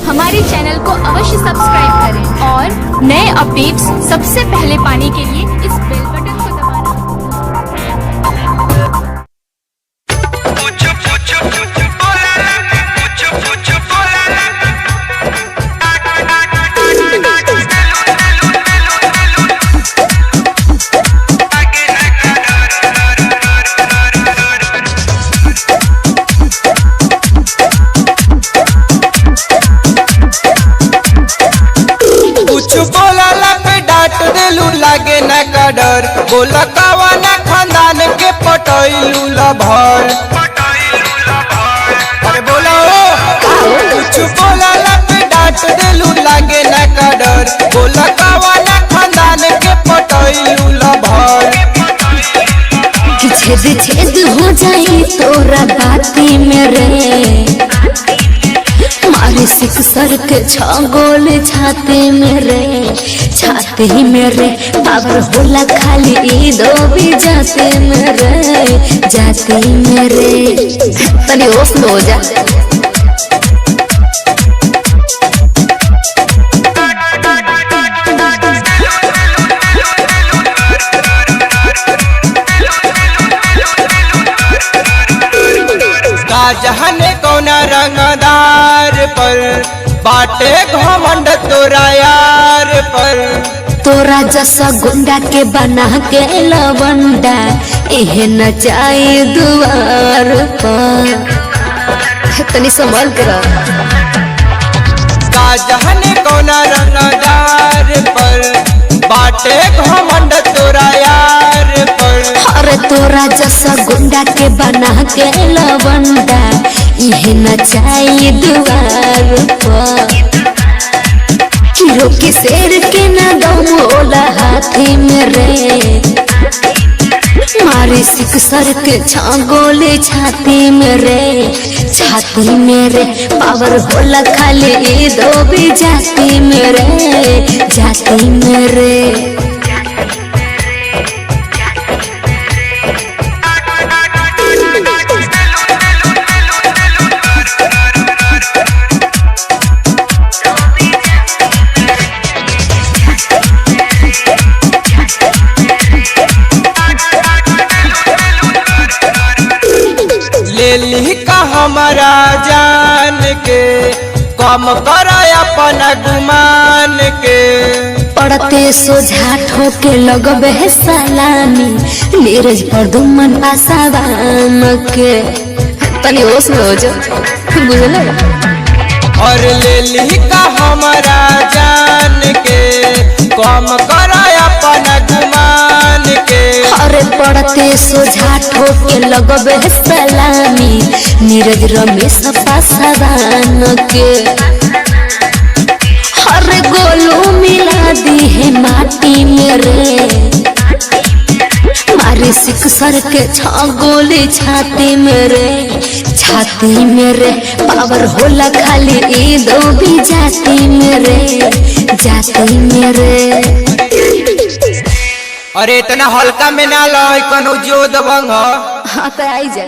हमारे चैनल को अवश्य सब्सक्राइब करें और नए अपडेट्स सबसे पहले पाने के लिए इस बेल बटन को दबाना। लागे न का डर बोला कवाना खानदान के पटैलू लभर। अरे बोला कुछ बोला पे डांट देलू लागे न का डर बोला कवाना खानदान के पटैलू लभर। छेद छेद हो जाए तोरा बाती में रे मारे सिक सर के छगोल छाती में रे छाती में रे पावर होला खाली ई दो भी जाते में रे जाते में रे तनी होश में हो जा। जहने कौना रंगदार पर बाटे घमंड तोरा यार पर तोरा जैसा गुंडा के बना के लवंडा इहे नचाई दुआर पर तनी संभाल कर जहने कौना रंगदार पर बाटे घमंड तोरा यार पर। अरे तोरा जैसा गुंडा के बना के लवंडा इहे नचाई दुआर पर रोके शेर के ना दम होला हाथी में रे मारे सिक सर के छागोले छाती में रे छाती में रे पावर होला खाली दो भी जाती में रे जाती में रे। ले का हमारा जान के कम कर अपन गुमान के पड़ते सोझा ठोके लगबे सलामी नीरज पर दुमन आसावान के तनी होश में हो जा बुझले। और ले का हमारा जान के कम कर अपन गुमान के अरे पड़ते सोझा ठोके लगबे सलामी नीरज रमेश पासवान के अरे गोलू मिला दी है माटी में रे मारे सिक सर के छगोले छाती में रे छाती में रे पावर होला खाली ई दो भी जाती में रे जाती में रे। अरे इतना हल्का में ना लो कनो जो दबंग। हाँ तो आई जा।